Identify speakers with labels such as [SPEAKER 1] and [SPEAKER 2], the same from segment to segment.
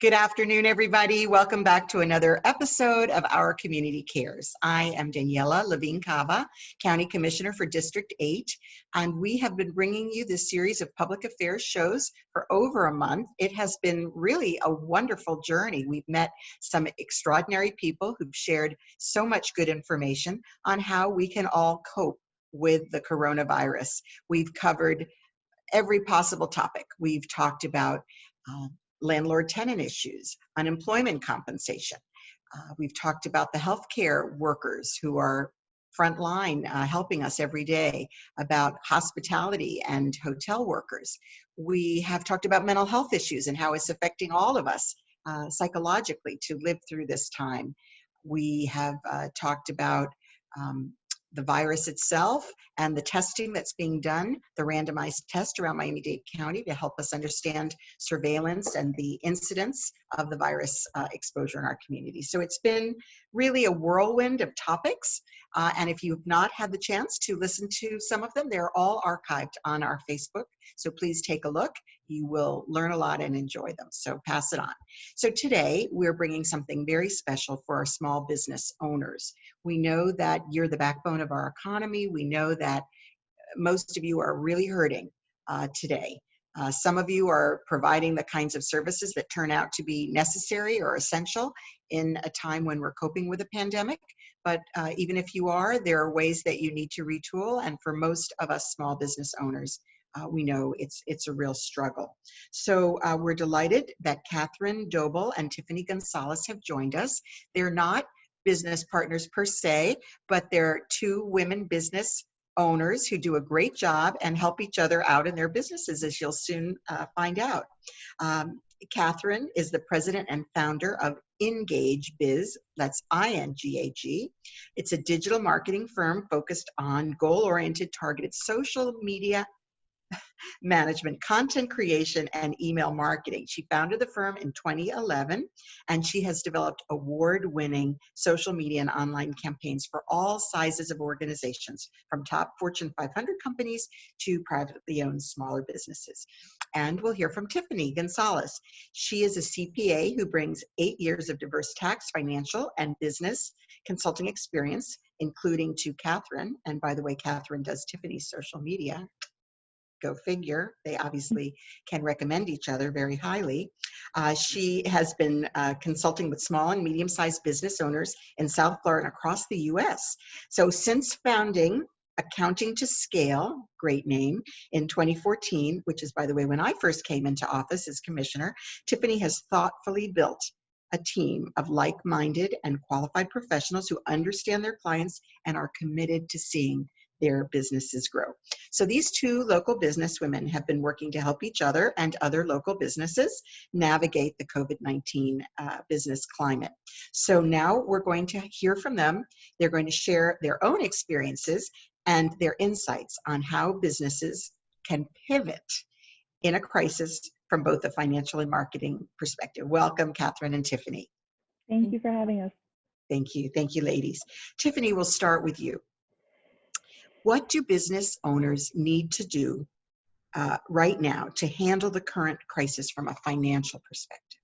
[SPEAKER 1] Good afternoon, everybody. Welcome back to another episode of Our Community Cares. I am Daniella, Levine, Cava, County Commissioner for District 8, and we have been bringing you this series of public affairs shows for over a month. It has been really a wonderful journey. We've met some extraordinary people who've shared so much good information on how we can all cope with the coronavirus. We've covered every possible topic. We've talked about landlord-tenant issues, unemployment compensation. We've talked about the healthcare workers who are frontline helping us every day, about hospitality and hotel workers. We have talked about mental health issues and how it's affecting all of us psychologically to live through this time. We have talked about the virus itself and the testing that's being done, the randomized test around Miami-Dade County to help us understand surveillance and the incidence of the virus exposure in our community. So it's been really a whirlwind of topics. And if you've not had the chance to listen to some of them, they're all archived on our Facebook. So please take a look. You will learn a lot and enjoy them. So pass it on. So today we're bringing something very special for our small business owners. We know that you're the backbone of our economy. We know that most of you are really hurting today. Some of you are providing the kinds of services that turn out to be necessary or essential in a time when we're coping with a pandemic. But even if you are, there are ways that you need to retool. And for most of us small business owners, we know it's a real struggle. So we're delighted that Katherine, Doble, and Tiffany Gonzalez have joined us. They're not business partners per se, but they're two women business owners who do a great job and help each other out in their businesses, as you'll soon find out. Katherine is the president and founder of Ingage Biz, that's I-N-G-A-G. It's a digital marketing firm focused on goal-oriented, targeted social media management, content creation, and email marketing. She founded the firm in 2011, and she has developed award-winning social media and online campaigns for all sizes of organizations, from top Fortune 500 companies to privately owned smaller businesses. And we'll hear from Tiffany Gonzalez. She is a CPA who brings 8 years of diverse tax, financial, and business consulting experience, including to Katherine. And by the way, Katherine does Tiffany's social media. Go figure. They obviously can recommend each other very highly. She has been consulting with small and medium-sized business owners in South Florida and across the U.S. So since founding Accounting to Scale, great name, in 2014, which is, by the way, when I first came into office as commissioner, Tiffany has thoughtfully built a team of like-minded and qualified professionals who understand their clients and are committed to seeing their businesses grow. So these two local business women have been working to help each other and other local businesses navigate the COVID-19 business climate. So now we're going to hear from them. They're going to share their own experiences and their insights on how businesses can pivot in a crisis from both a financial and marketing perspective. Welcome, Katherine and Tiffany.
[SPEAKER 2] Thank you for having us.
[SPEAKER 1] Thank you. Thank you, ladies. Tiffany, we'll start with you. What do business owners need to do right now to handle the current crisis from a financial perspective?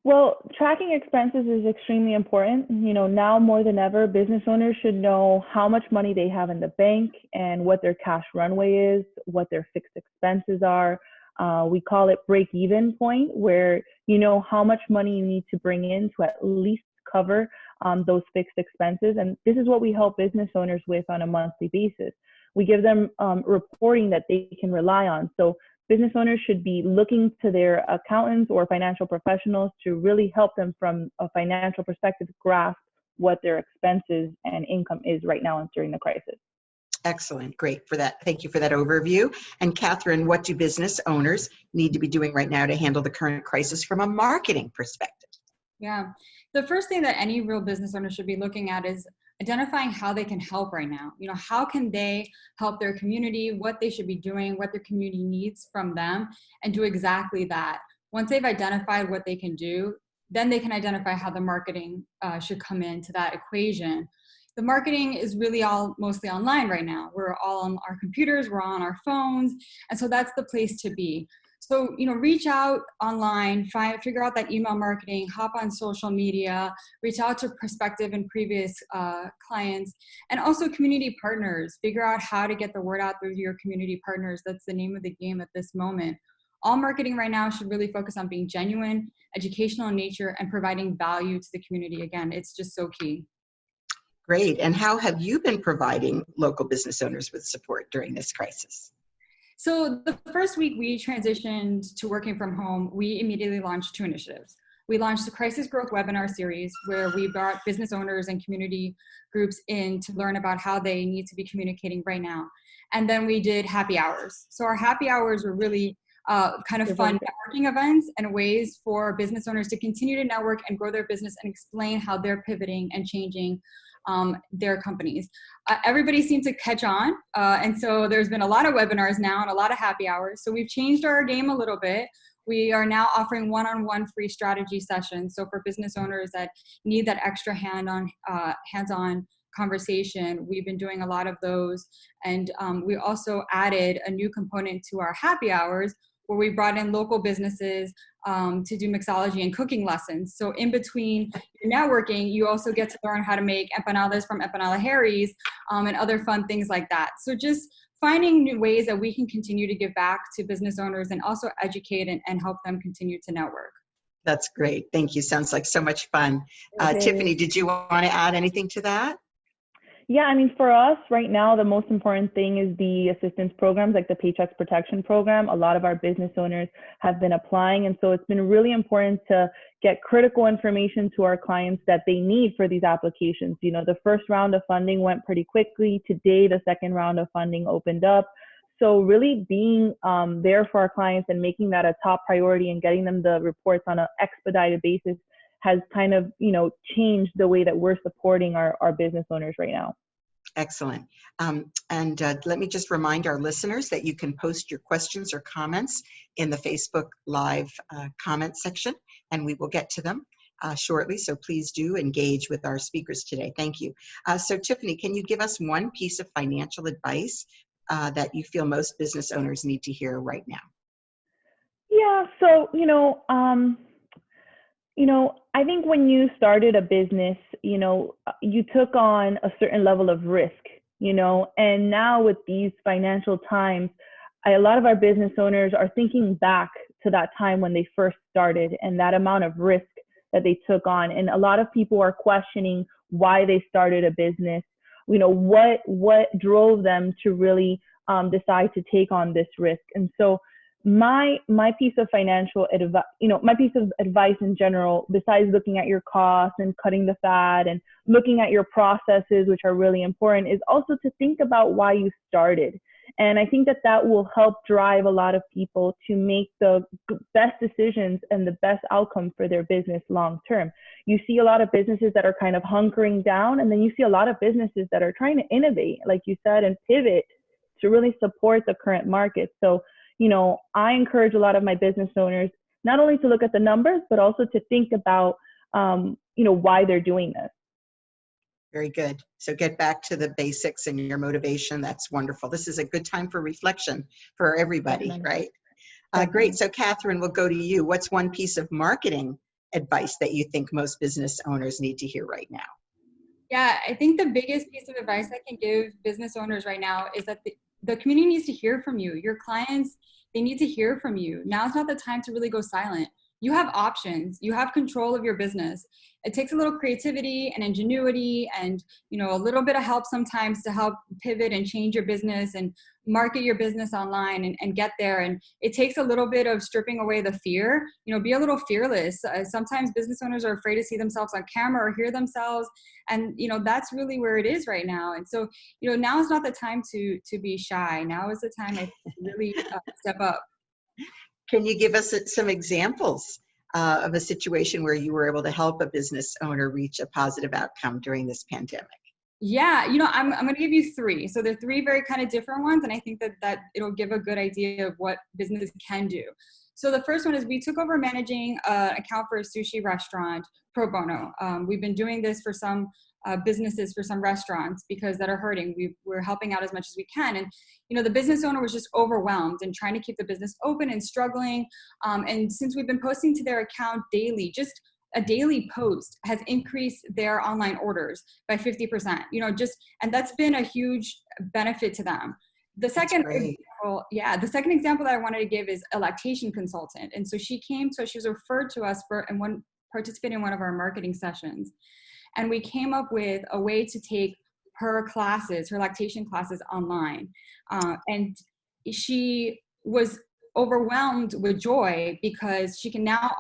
[SPEAKER 2] Well, tracking expenses is extremely important. You know, now more than ever, business owners should know how much money they have in the bank and what their cash runway is, what their fixed expenses are. We call it break-even point, where you know how much money you need to bring in to at least cover those fixed expenses. And this is what we help business owners with on a monthly basis. We give them reporting that they can rely on. So business owners should be looking to their accountants or financial professionals to really help them from a financial perspective grasp what their expenses and income is right now during the crisis.
[SPEAKER 1] Excellent. Great for that. Thank you for that overview. And Katherine, what do business owners need to be doing right now to handle the current crisis from a marketing perspective?
[SPEAKER 3] Yeah. The first thing that any real business owner should be looking at is identifying how they can help right now. You know, how can they help their community, what they should be doing, what their community needs from them, and do exactly that. Once they've identified what they can do, then they can identify how the marketing should come into that equation. The marketing is really all mostly online right now. We're all on our computers, we're on our phones, and so that's the place to be. So, reach out online, figure out that email marketing, hop on social media, reach out to prospective and previous clients, and also community partners. Figure out how to get the word out through your community partners. That's the name of the game at this moment. All marketing right now should really focus on being genuine, educational in nature, and providing value to the community. Again, it's just so key.
[SPEAKER 1] Great. And how have you been providing local business owners with support during this crisis?
[SPEAKER 3] So the first week we transitioned to working from home, we immediately launched 2 initiatives. We launched the Crisis Growth webinar series, where we brought business owners and community groups in to learn about how they need to be communicating right now. And then we did happy hours. So our happy hours were really kind of fun networking events and ways for business owners to continue to network and grow their business and explain how they're pivoting and changing their companies. Everybody seemed to catch on. And so there's been a lot of webinars now and a lot of happy hours. So we've changed our game a little bit. We are now offering one-on-one free strategy sessions. So for business owners that need that extra hands-on conversation, we've been doing a lot of those. And we also added a new component to our happy hours, where we brought in local businesses to do mixology and cooking lessons. So in between your networking, you also get to learn how to make empanadas from Empanada Harry's and other fun things like that. So just finding new ways that we can continue to give back to business owners and also educate and help them continue to network.
[SPEAKER 1] That's great. Thank you. Sounds like so much fun. Tiffany, did you want to add anything to that?
[SPEAKER 2] Yeah, I mean, for us right now, the most important thing is the assistance programs, like the Paycheck Protection Program. A lot of our business owners have been applying. And so it's been really important to get critical information to our clients that they need for these applications. The first round of funding went pretty quickly. Today, the second round of funding opened up. So really being there for our clients and making that a top priority and getting them the reports on an expedited basis has kind of, changed the way that we're supporting our business owners right now.
[SPEAKER 1] Excellent. And let me just remind our listeners that you can post your questions or comments in the Facebook Live comment section, and we will get to them shortly. So please do engage with our speakers today. Thank you. So Tiffany, can you give us one piece of financial advice that you feel most business owners need to hear right now?
[SPEAKER 2] Yeah, so, I think when you started a business, you took on a certain level of risk, and now with these financial times, a lot of our business owners are thinking back to that time when they first started and that amount of risk that they took on. And a lot of people are questioning why they started a business, what drove them to really decide to take on this risk. And so my piece of financial advice, my piece of advice in general, besides looking at your costs and cutting the fat and looking at your processes, which are really important, is also to think about why you started. And I think that will help drive a lot of people to make the best decisions and the best outcome for their business long term. You see a lot of businesses that are kind of hunkering down, and then you see a lot of businesses that are trying to innovate, like you said, and pivot to really support the current market. So I encourage a lot of my business owners not only to look at the numbers, but also to think about, why they're doing this.
[SPEAKER 1] Very good. So get back to the basics and your motivation. That's wonderful. This is a good time for reflection for everybody, right? Great. So Katherine, we'll go to you. What's one piece of marketing advice that you think most business owners need to hear right now?
[SPEAKER 3] Yeah, I think the biggest piece of advice I can give business owners right now is that the community needs to hear from you. Your clients, they need to hear from you. Now's not the time to really go silent. You have options. You have control of your business. It takes a little creativity and ingenuity and, a little bit of help sometimes to help pivot and change your business and market your business online and get there. And it takes a little bit of stripping away the fear, be a little fearless. Sometimes business owners are afraid to see themselves on camera or hear themselves. And, that's really where it is right now. And so, now is not the time to be shy. Now is the time to really step up.
[SPEAKER 1] Can you give us some examples of a situation where you were able to help a business owner reach a positive outcome during this pandemic?
[SPEAKER 3] Yeah, I'm going to give you 3. So they're 3 very kind of different ones. And I think that it'll give a good idea of what businesses can do. So the first one is we took over managing an account for a sushi restaurant pro bono. We've been doing this for some businesses for some restaurants because that are hurting. We're helping out as much as we can. And, the business owner was just overwhelmed and trying to keep the business open and struggling. And since we've been posting to their account daily, just a daily post has increased their online orders by 50%, and that's been a huge benefit to them. The second example, the second example that I wanted to give is a lactation consultant. And so she was referred to us and participated in one of our marketing sessions. And we came up with a way to take her lactation classes online. And she was overwhelmed with joy because she can now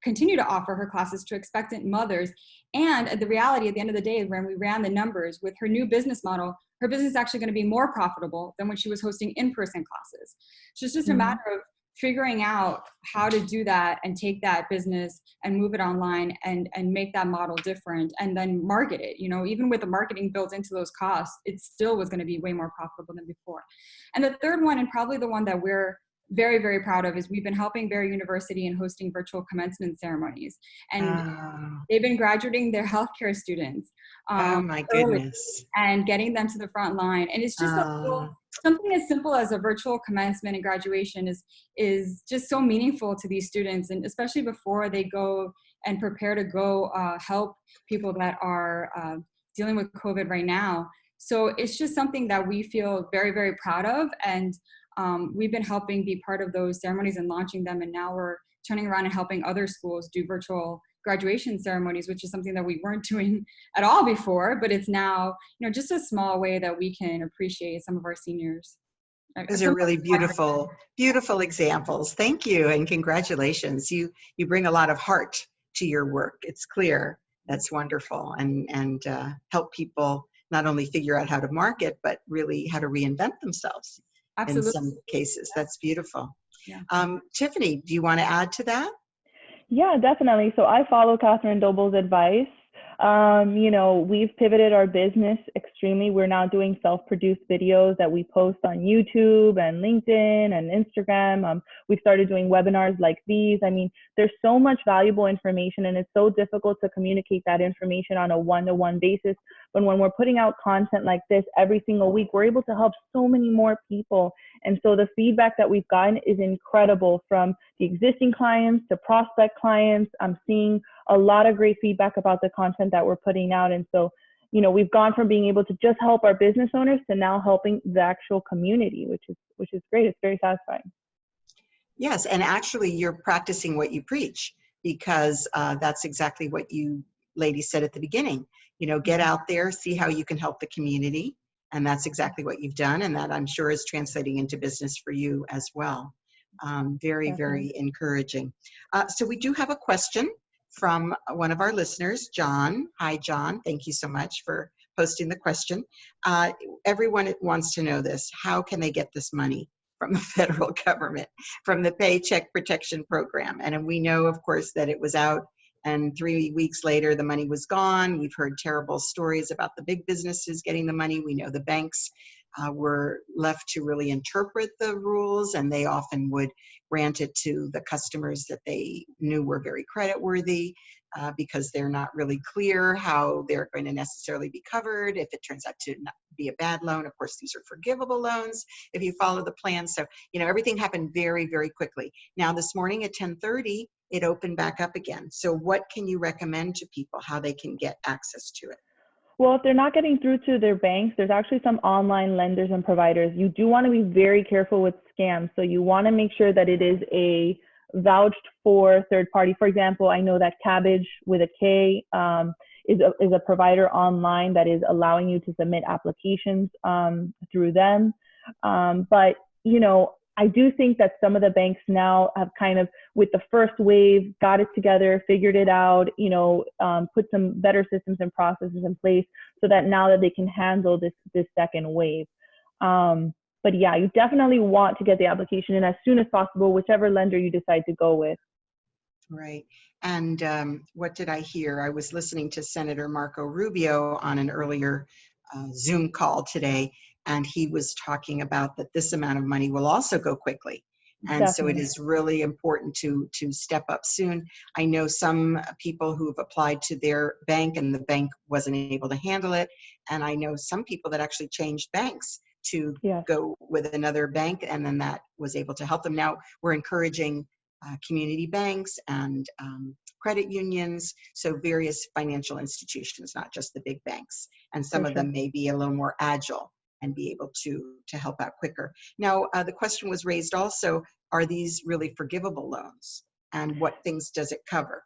[SPEAKER 3] continue to offer her classes to expectant mothers. And the reality at the end of the day, when we ran the numbers with her new business model, her business is actually going to be more profitable than when she was hosting in-person classes. So it's just a matter of figuring out how to do that and take that business and move it online and make that model different and then market it. Even with the marketing built into those costs, it still was going to be way more profitable than before. And the third one, and probably the one that we're very, very proud of, is we've been helping Barry University in hosting virtual commencement ceremonies. And they've been graduating their healthcare students.
[SPEAKER 1] Oh my goodness.
[SPEAKER 3] And getting them to the front line. And it's just something as simple as a virtual commencement and graduation is just so meaningful to these students, and especially before they go and prepare to go help people that are dealing with COVID right now. So it's just something that we feel very, very proud of. And we've been helping be part of those ceremonies and launching them. And now we're turning around and helping other schools do virtual graduation ceremonies, which is something that we weren't doing at all before, but it's now, just a small way that we can appreciate some of our seniors.
[SPEAKER 1] Those are really beautiful, beautiful examples. Thank you and congratulations. You bring a lot of heart to your work. It's clear. That's wonderful, and help people not only figure out how to market, but really how to reinvent themselves. Absolutely. In some cases. That's beautiful. Yeah. Tiffany, do you want to add to that?
[SPEAKER 2] Yeah, definitely. So I follow Katherine Doble's advice. We've pivoted our business extremely. We're now doing self-produced videos that we post on YouTube and LinkedIn and Instagram. We've started doing webinars like these. There's so much valuable information, and it's so difficult to communicate that information on a one-to-one basis. But when we're putting out content like this every single week, we're able to help so many more people. And so the feedback that we've gotten is incredible, from the existing clients to prospect clients. I'm seeing a lot of great feedback about the content that we're putting out. And so, we've gone from being able to just help our business owners to now helping the actual community, which is great. It's very satisfying.
[SPEAKER 1] Yes, and actually you're practicing what you preach, because that's exactly what you ladies said at the beginning. Get out there, see how you can help the community. And that's exactly what you've done. And that, I'm sure, is translating into business for you as well. Very, very encouraging. So we do have a question from one of our listeners, John. Hi, John. Thank you so much for posting the question. Everyone wants to know this. How can they get this money from the federal government, from the Paycheck Protection Program? And we know, of course, that it was out, and 3 weeks later, the money was gone. We've heard terrible stories about the big businesses getting the money. We know the banks were left to really interpret the rules, and they often would grant it to the customers that they knew were very creditworthy, because they're not really clear how they're going to necessarily be covered if it turns out to not be a bad loan. Of course, these are forgivable loans if you follow the plan. So, everything happened very, very quickly. Now, this morning at 10:30, it opened back up again. So what can you recommend to people, how they can get access to it?
[SPEAKER 2] Well, if they're not getting through to their banks, there's actually some online lenders and providers. You do want to be very careful with scams. So you want to make sure that it is a vouched for third party. For example, I know that Cabbage with a K is a provider online that is allowing you to submit applications through them. But, I do think that some of the banks now have kind of, with the first wave, got it together, figured it out, put some better systems and processes in place so that now that they can handle this second wave. But yeah, you definitely want to get the application in as soon as possible, whichever lender you decide to go with.
[SPEAKER 1] Right. And what did I hear? I was listening to Senator Marco Rubio on an earlier Zoom call today, and he was talking about that this amount of money will also go quickly. And so it is really important to step up soon. I know some people who have applied to their bank and the bank wasn't able to handle it. And I know some people that actually changed banks to
[SPEAKER 2] Yes.
[SPEAKER 1] go with another bank, and then that was able to help them. Now we're encouraging community banks and credit unions, so various financial institutions, not just the big banks. And some of them may be a little more agile and be able to help out quicker. Now, the question was raised also, are these really forgivable loans? And what things does it cover?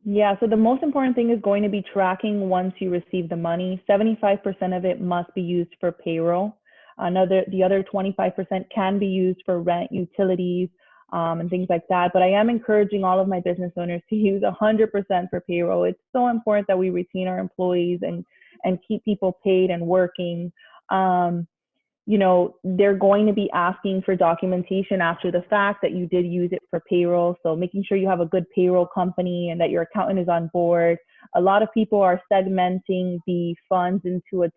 [SPEAKER 2] Yeah, so the most important thing is going to be tracking once you receive the money. 75% of it must be used for payroll. The other 25% can be used for rent, utilities, and things like that. But I am encouraging all of my business owners to use 100% for payroll. It's so important that we retain our employees and keep people paid and working. You know, they're going to be asking for documentation after the fact that you did use it for payroll. So making sure you have a good payroll company and that your accountant is on board. A lot of people are segmenting the funds into a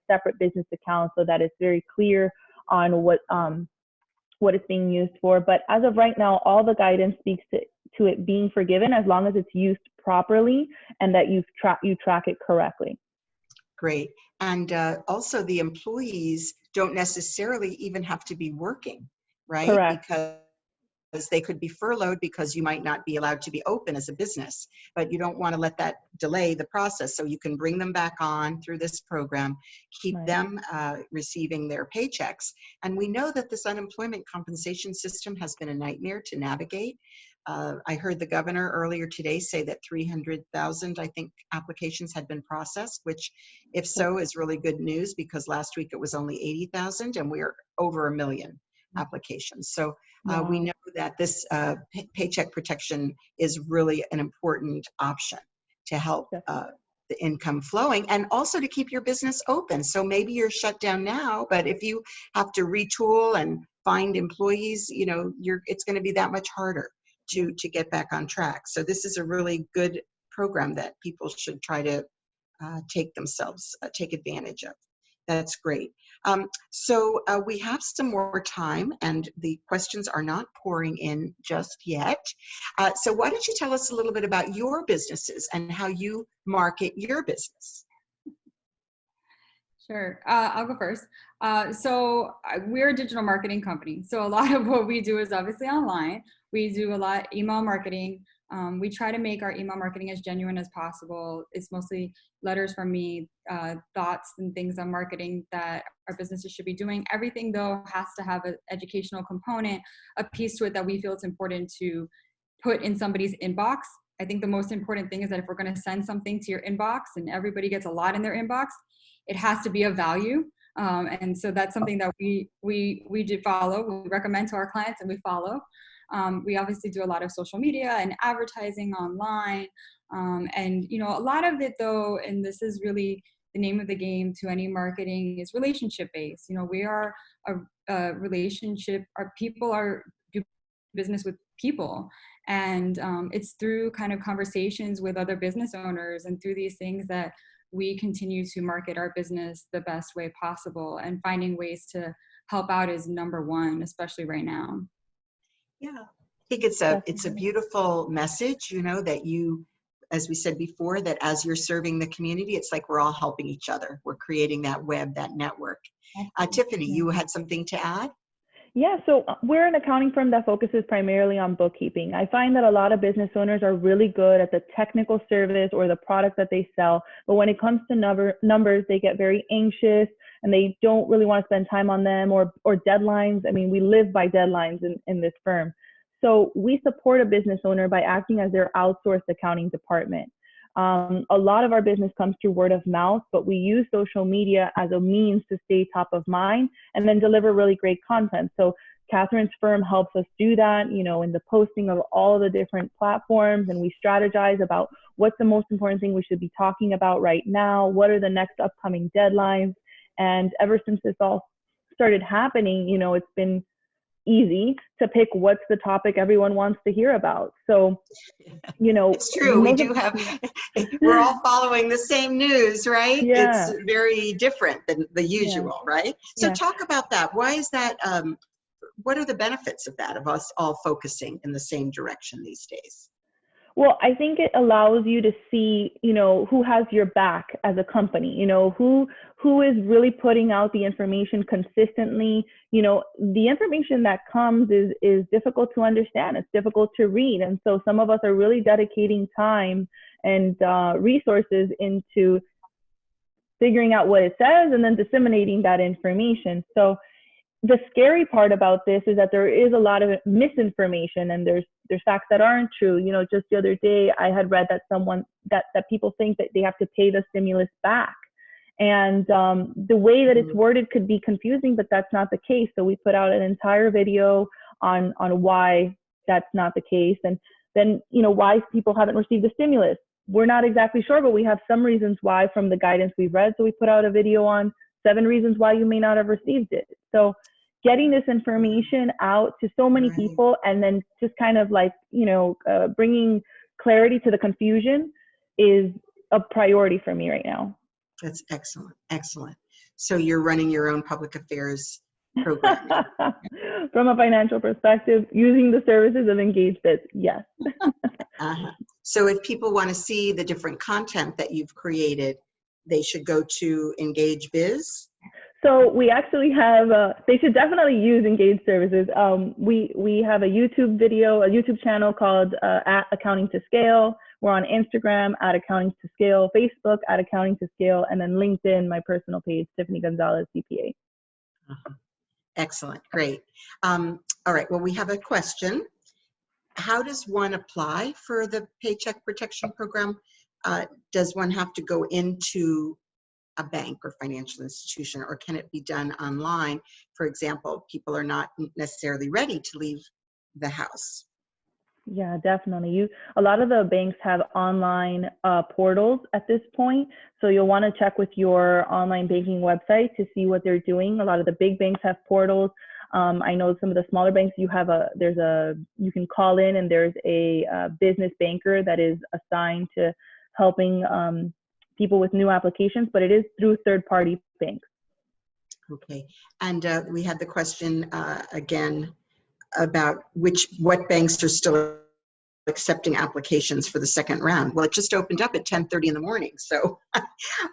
[SPEAKER 2] separate business account so that it's very clear on what it's being used for. But as of right now, all the guidance speaks to it being forgiven as long as it's used properly and that you track it correctly.
[SPEAKER 1] Great. And also the employees don't necessarily even have to be working, right?
[SPEAKER 2] Correct.
[SPEAKER 1] Because they could be furloughed because you might not be allowed to be open as a business, but you don't want to let that delay the process. So you can bring them back on through this program, keep them receiving their paychecks. And we know that this unemployment compensation system has been a nightmare to navigate. I heard the governor earlier today say that 300,000, I think, applications had been processed, which, if so, is really good news because last week it was only 80,000 and we're over 1 million applications. So we know that this paycheck protection is really an important option to help the income flowing and also to keep your business open. So maybe you're shut down now, but if you have to retool and find employees, you know, it's going to be that much harder to get back on track. So this is a really good program that people should try to take advantage of. That's great. So we have some more time and the questions are not pouring in just yet. So why don't you tell us a little bit about your businesses and how you market your business?
[SPEAKER 3] Sure, I'll go first. So we're a digital marketing company. So a lot of what we do is obviously online. We do a lot email marketing. We try to make our email marketing as genuine as possible. It's mostly letters from me, thoughts and things on marketing that our businesses should be doing. Everything though has to have an educational component, a piece to it that we feel it's important to put in somebody's inbox. I think the most important thing is that if we're going to send something to your inbox and everybody gets a lot in their inbox, it has to be of value. And so that's something that we do follow. We recommend to our clients and we follow. We obviously do a lot of social media and advertising online. And, you know, a lot of it though, and this is really the name of the game to any marketing, is relationship based. You know, we are a relationship, our people are do business with people. And it's through kind of conversations with other business owners and through these things that we continue to market our business the best way possible, and finding ways to help out is number one, especially right now.
[SPEAKER 1] Yeah, I think it's a beautiful message, you know, that you, as we said before, that as you're serving the community, it's like we're all helping each other. We're creating that web, that network. Tiffany, you had something to add?
[SPEAKER 2] Yeah, so we're an accounting firm that focuses primarily on bookkeeping. I find that a lot of business owners are really good at the technical service or the product that they sell, but when it comes to numbers, they get very anxious and they don't really want to spend time on them, or deadlines. I mean, we live by deadlines in this firm. So we support a business owner by acting as their outsourced accounting department. A lot of our business comes through word of mouth, but we use social media as a means to stay top of mind and then deliver really great content. So Katherine's firm helps us do that, you know, in the posting of all the different platforms, and we strategize about what's the most important thing we should be talking about right now, what are the next upcoming deadlines. And ever since this all started happening, you know, it's been easy to pick what's the topic everyone wants to hear about. So, you know,
[SPEAKER 1] it's true. We do have, we're all following the same news, right?
[SPEAKER 2] Yeah.
[SPEAKER 1] It's very different than the usual, right? So talk about that. Why is that what are the benefits of that, of us all focusing in the same direction these days?
[SPEAKER 2] Well, I think it allows you to see, who has your back as a company, who is really putting out the information consistently. The information that comes is difficult to understand. It's difficult to read. And so some of us are really dedicating time and resources into figuring out what it says and then disseminating that information. So the scary part about this is that there is a lot of misinformation, and there's facts that aren't true. Just the other day I had read that that people think that they have to pay the stimulus back. And the way that it's worded could be confusing, but that's not the case. So we put out an entire video on why that's not the case. And then, why people haven't received the stimulus. We're not exactly sure, but we have some reasons why from the guidance we've read. So we put out a video on 7 reasons why you may not have received it. So getting this information out to so many people, and then just kind of like, bringing clarity to the confusion is a priority for me right now.
[SPEAKER 1] That's excellent. Excellent. So you're running your own public affairs program.
[SPEAKER 2] From a financial perspective, using the services of Ingage Biz, yes.
[SPEAKER 1] So if people want to see the different content that you've created, they should go to Ingage Biz?
[SPEAKER 2] So we actually have, they should definitely use Ingage services. We have a YouTube channel called at Accounting to Scale. We're on Instagram at Accounting to Scale, Facebook at Accounting to Scale, and then LinkedIn, my personal page, Tiffany Gonzalez, CPA.
[SPEAKER 1] Excellent, great. All right, well, we have a question. How does one apply for the Paycheck Protection Program? Does one have to go into a bank or financial institution, or can it be done online? For example, people are not necessarily ready to leave the house.
[SPEAKER 2] Yeah, definitely. A lot of the banks have online portals at this point. So you'll want to check with your online banking website to see what they're doing. A lot of the big banks have portals. I know some of the smaller banks, you can call in, and there's a business banker that is assigned to helping people with new applications, but it is through third-party banks.
[SPEAKER 1] Okay, and we had the question again about what banks are still accepting applications for the second round. Well, it just opened up at 10:30 in the morning, so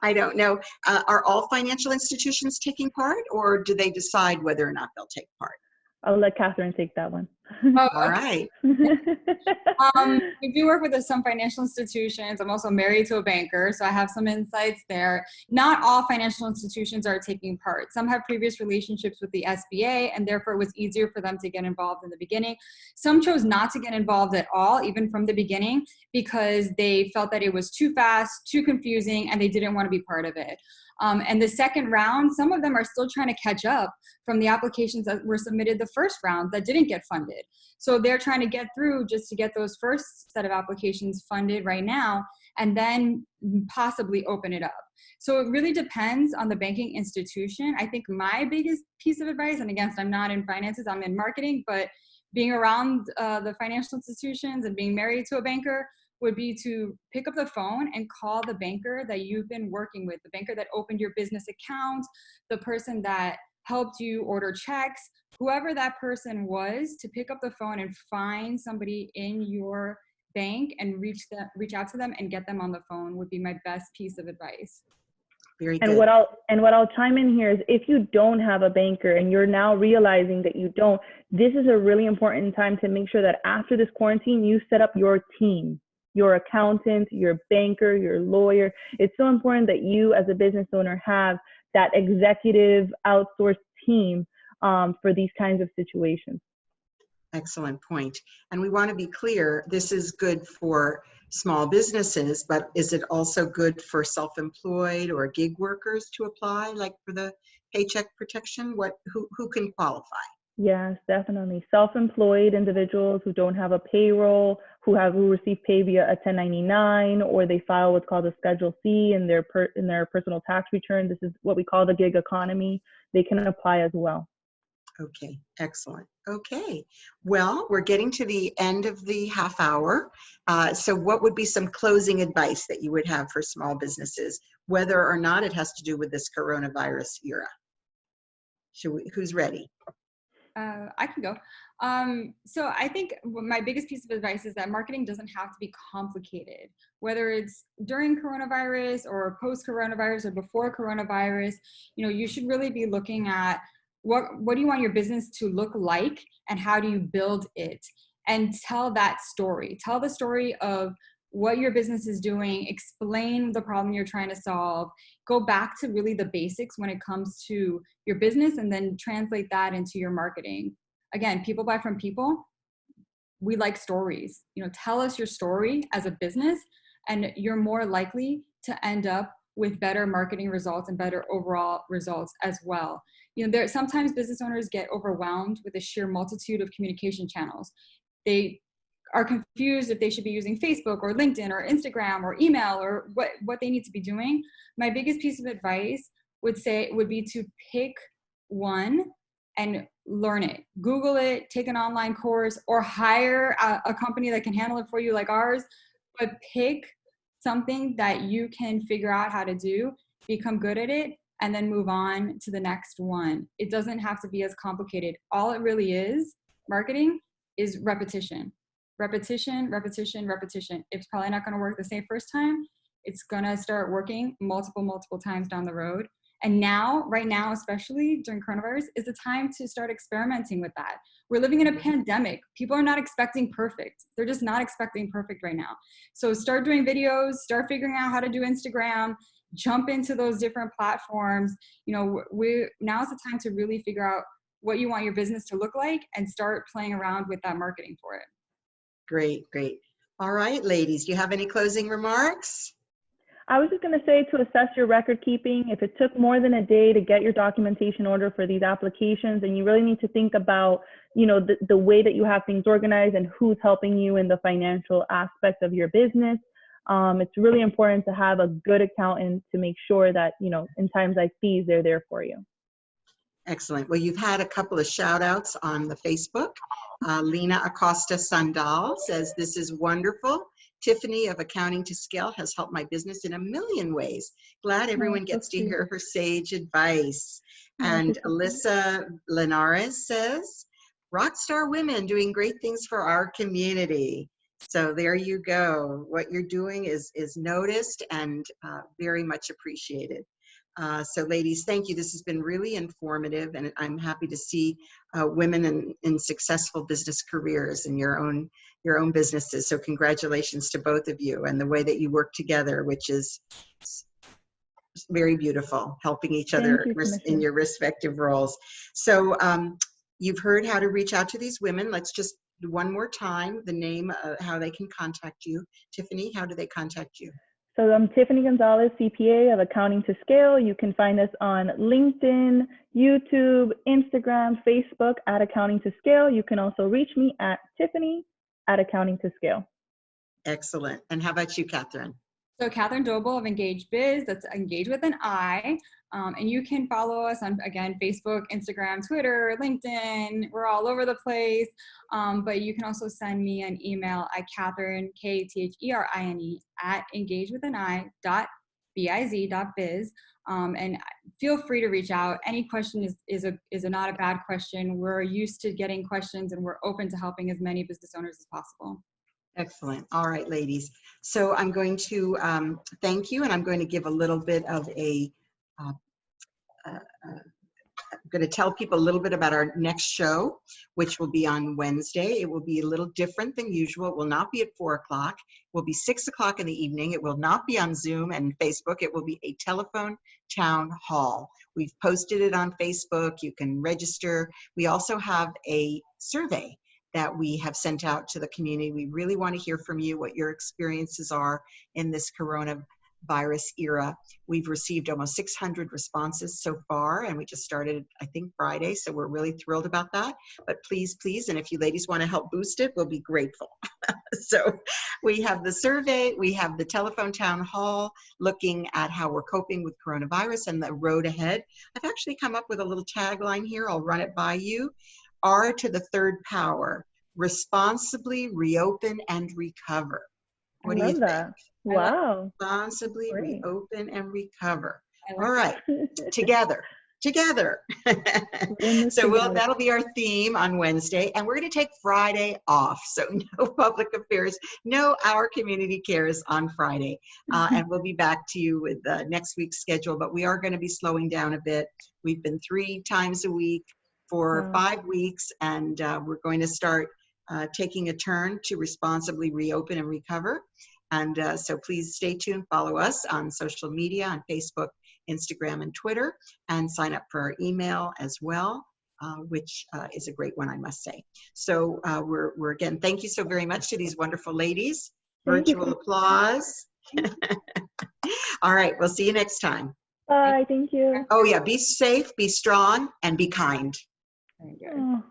[SPEAKER 1] I don't know. Are all financial institutions taking part, or do they decide whether or not they'll take part?
[SPEAKER 2] I'll let Katherine take that one.
[SPEAKER 3] Oh,
[SPEAKER 1] all right.
[SPEAKER 3] We do work with some financial institutions. I'm also married to a banker, so I have some insights there. Not all financial institutions are taking part. Some have previous relationships with the SBA, and therefore it was easier for them to get involved in the beginning. Some chose not to get involved at all, even from the beginning, because they felt that it was too fast, too confusing, and they didn't want to be part of it. And the second round, some of them are still trying to catch up from the applications that were submitted the first round that didn't get funded. So they're trying to get through just to get those first set of applications funded right now, and then possibly open it up. So it really depends on the banking institution. I think my biggest piece of advice, and again, I'm not in finances, I'm in marketing, but being around the financial institutions and being married to a banker, would be to pick up the phone and call the banker that you've been working with, the banker that opened your business account, the person that helped you order checks, whoever that person was, to pick up the phone and find somebody in your bank and reach out to them and get them on the phone would be my best piece of advice.
[SPEAKER 1] Very good.
[SPEAKER 2] And what I'll chime in here is, if you don't have a banker and you're now realizing that you don't, this is a really important time to make sure that after this quarantine, you set up your team. Your accountant, your banker, your lawyer. It's so important that you as a business owner have that executive outsourced team for these kinds of situations.
[SPEAKER 1] Excellent point. And we want to be clear, this is good for small businesses, but is it also good for self-employed or gig workers to apply, like for the Paycheck Protection? Who can qualify?
[SPEAKER 2] Yes, definitely. Self-employed individuals who don't have a payroll, who receive pay via a 1099, or they file what's called a Schedule C in their personal tax return. This is what we call the gig economy. They can apply as well.
[SPEAKER 1] Okay, excellent. Okay, well, we're getting to the end of the half hour. So what would be some closing advice that you would have for small businesses, whether or not it has to do with this coronavirus era? Who's ready?
[SPEAKER 3] I can go. So I think my biggest piece of advice is that marketing doesn't have to be complicated, whether it's during coronavirus or post coronavirus or before coronavirus. You know, you should really be looking at what do you want your business to look like and how do you build it, and tell that story. Tell the story of what your business is doing, explain the problem you're trying to solve, go back to really the basics when it comes to your business, and then translate that into your marketing. Again, people buy from people. We like stories. You know, tell us your story as a business, and you're more likely to end up with better marketing results and better overall results as well. You know, there sometimes business owners get overwhelmed with the sheer multitude of communication channels. They are confused if they should be using Facebook or LinkedIn or Instagram or email or what they need to be doing. My biggest piece of advice would be to pick one and learn it. Google it, take an online course, or hire a company that can handle it for you like ours. But pick something that you can figure out how to do, become good at it, and then move on to the next one. It doesn't have to be as complicated. All it really is, marketing, is repetition. Repetition, repetition, repetition. It's probably not going to work the same first time. It's going to start working multiple times down the road. And now, right now, especially during coronavirus, is the time to start experimenting with that. We're living in a pandemic. People are not expecting perfect. They're just not expecting perfect right now. So start doing videos, start figuring out how to do Instagram, jump into those different platforms. You know, now's the time to really figure out what you want your business to look like and start playing around with that marketing for it.
[SPEAKER 1] Great, great. All right, ladies, do you have any closing remarks?
[SPEAKER 2] I was just going to say, to assess your record keeping, if it took more than a day to get your documentation order for these applications, and you really need to think about, you know, the way that you have things organized and who's helping you in the financial aspect of your business. It's really important to have a good accountant to make sure that, you know, in times like these, they're there for you.
[SPEAKER 1] Excellent. Well, you've had a couple of shout outs on the Facebook. Lena Acosta Sandal says, "This is wonderful. Tiffany of Accounting to Scale has helped my business in a million ways. Glad everyone gets to hear her sage advice." And Alyssa Linares says, "Rockstar women doing great things for our community." So there you go. What you're doing is noticed and very much appreciated. So ladies, thank you. This has been really informative, and I'm happy to see women in successful business careers in your own businesses. So congratulations to both of you, and the way that you work together, which is very beautiful, helping each other in your respective roles. So you've heard how to reach out to these women. Let's just do one more time the name, how they can contact you. Tiffany, how do they contact you?
[SPEAKER 2] So I'm Tiffany Gonzalez, CPA of Accounting to Scale. You can find us on LinkedIn, YouTube, Instagram, Facebook at Accounting to Scale. You can also reach me at Tiffany at Accounting to Scale.
[SPEAKER 1] Excellent. And how about you, Katherine?
[SPEAKER 3] So Katherine Doble of Ingage Biz, that's Engage with an I. And you can follow us on, again, Facebook, Instagram, Twitter, LinkedIn. We're all over the place. But you can also send me an email at Katherine, Katherine, at engagewithanI.biz. And feel free to reach out. Any question is not a bad question. We're used to getting questions, and we're open to helping as many business owners as possible.
[SPEAKER 1] Excellent. All right, ladies. So I'm going to thank you, and I'm going to give a little bit of I'm going to tell people a little bit about our next show, which will be on Wednesday. It will be a little different than usual. It will not be at 4 o'clock. It will be 6 o'clock in the evening. It will not be on Zoom and Facebook. It will be a telephone town hall. We've posted it on Facebook. You can register. We also have a survey that we have sent out to the community. We really want to hear from you, what your experiences are in this coronavirus era. We've received almost 600 responses so far, and we just started, I think, Friday, so we're really thrilled about that. But please, and if you ladies want to help boost it, we'll be grateful. So we have the survey, we have the telephone town hall looking at how we're coping with coronavirus and the road ahead. I've actually come up with a little tagline here. I'll run it by you. R to the third power, responsibly reopen and recover. What do you think?
[SPEAKER 2] That. Wow.
[SPEAKER 1] Responsibly reopen and recover. All right, together. together.
[SPEAKER 2] In this
[SPEAKER 1] So
[SPEAKER 2] together.
[SPEAKER 1] that'll be our theme on Wednesday, and we're going to take Friday off. So no public affairs, no Our Community Cares on Friday. And we'll be back to you with next week's schedule, but we are going to be slowing down a bit. We've been 3 times a week for 5 weeks, and we're going to start taking a turn to responsibly reopen and recover. And so please stay tuned, follow us on social media, on Facebook, Instagram, and Twitter, and sign up for our email as well, which is a great one, I must say. So we're again, thank you so very much to these wonderful ladies. Virtual applause. All right, we'll see you next time.
[SPEAKER 2] Bye, thank you.
[SPEAKER 1] Oh yeah, be safe, be strong, and be kind.
[SPEAKER 3] Very good.